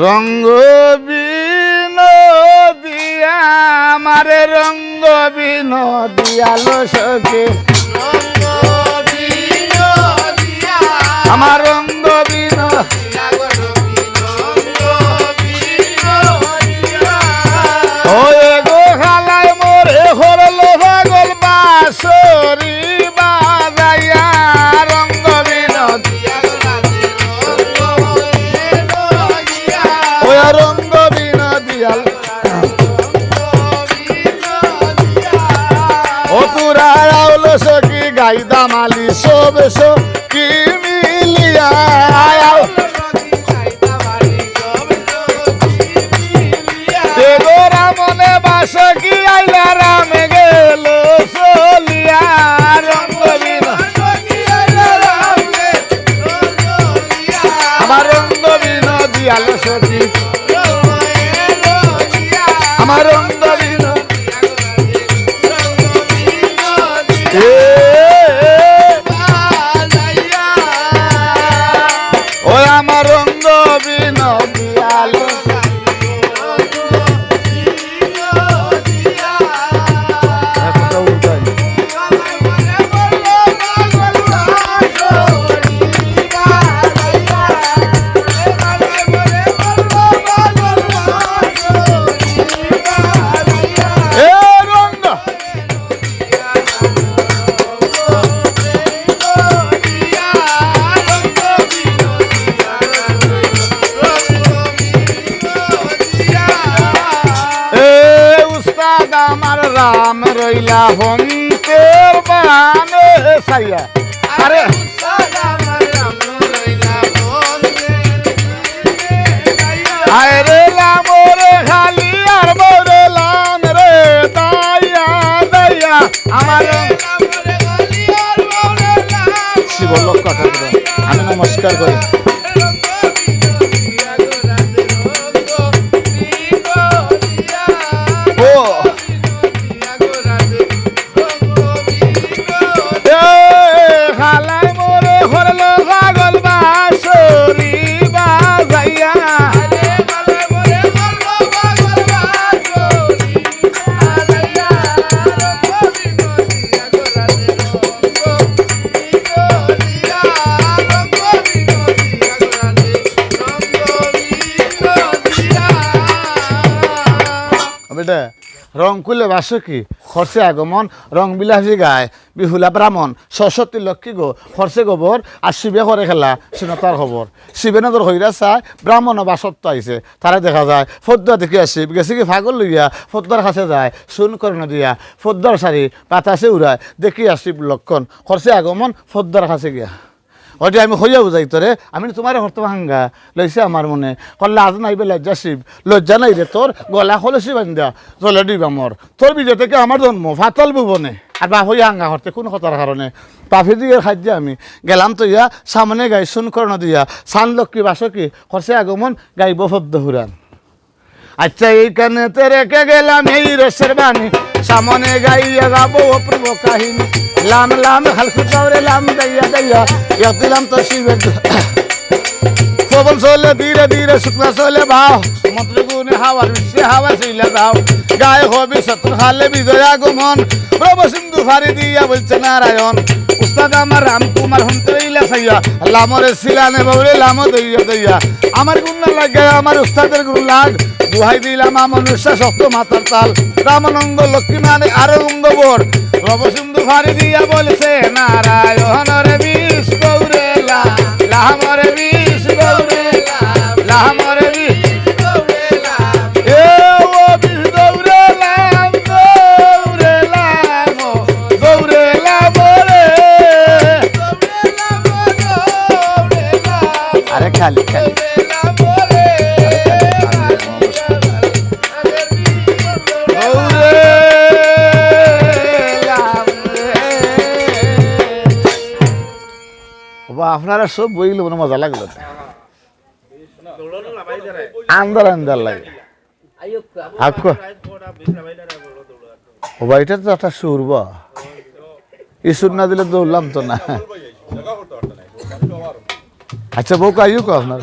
রঙ্গ বিনোদিয়া আমারে রঙ্গ বিনোদিয়ালো সখী আমার রঙ্গ বিনোদিয়া ওয়ে গো খালায় মোরে হরলো পাগল বাঁশরি বাজাইয়া রঙ্গ বিনোদিয়া ওই রঙ্গ বিনোদিয়াল ও তুরা আউলো সখী গাই দামালি সব কি মিলিয়া মনে বাসা কি আইলা রাম গেল চলিয়া রঙ্গ আমার রঙ্গ বিনোদিয়াল সখী আমার রঙ্গ ও আমার রঙ্গ বিনোদিয়াল আমার রাম রইলা হন্তের বানে সাইয়া আরে আরে লাম রে খালি আর মোরে লাম রে দাইয়া দাইয়া আমার শিব লক্ষ্য ঠাকুর আমি নমস্কার করি রং কুলে বাসকি খরচে আগমন রং বিলাসী গায় বিহুলা ব্রাহ্মণ সরস্বতী লক্ষ্মী গো খরচে গোবর আর শিবে করে খেলা সিনতার খবর শিবে নজর হইরা চায় ব্রাহ্মণ বাসত্ব আইছে তারা দেখা যায় ফদ্দা দেখে আসি গেছে কি ফাগল লইয়া ফদ্দার কাছে যায় শুন করে দিয়া ফদ্দার শাড়ি বাতাসে উড়ায় দেখি আসি লক্ষণ খরচে আগমন ফদ্দার কাছে গিয়া ওটি আমি হইয়া বুঝাই তোরে আমি তোমার হরতো ভাঙ্গা লইছে আমার মনে কল্লা আজ নাইবে লজ্জা শিব লজ্জা নাই রে তোর গলা খলসি বান্ধা চলে দিবা আমার তোর বিজয় থেকে আমার জন্ম ফাতাল ভুবনে আর বা হইয়া হাঙ্গা হরতে কোন কথার কারণে পাফি দিয়ে খাদ্য আমি গেলাম তো ইয়া সামনে গাই শুন করণ দিয়া সান লক্ষ্মী বাসকি খরচে আগমন গাইব ফদ্দ হুরান আচ্ছা এইখানে তে রেখে গেলাম এই রসের বাণী সামনে গাইয়া গাবো অপূর্ব কাহিনী লাম লাম হালকু চাউরে লাম দাইয়া দাইয়া ইয়া দিলাম তো শিবের পবন চলে ধীরে ধীরে শুক্লা চলে ভাও মন্ত্রী গুণে হাওয়ার বিশ্বে হাওয়া চইলা যাও গায়ে হবি শত্রু খালে বিজয় আগমন প্রভু সিন্ধু ফারি দিয়া বলছে নারায়ণ উস্তাদ আমার রামকুমার হন্তে ইলা সাইয়া লামরে সিলানে বলে লাম দইয়া দইয়া আমার গুণ না লাগে আমার উস্তাদের গুণ লাগ দুহাই দিলাম মনুষ্য শক্ত মাতার তাল রামনঙ্গ লক্ষ্মী মানে আরো অঙ্গবর প্রভু সিন্ধু ফারি দিয়া বলছে নারায়ণ রে বিষ গৌরে লামরে বিষ গৌরে লামরে বিষ খালি খালি আপনারা সব বইগুলো মনে মজা লাগলো আন্দার আন্দার লাগে এটা তো একটা সুর বা এই সুর না দিলে দৌড়লাম তো না আচ্ছা বউ আইও আপনার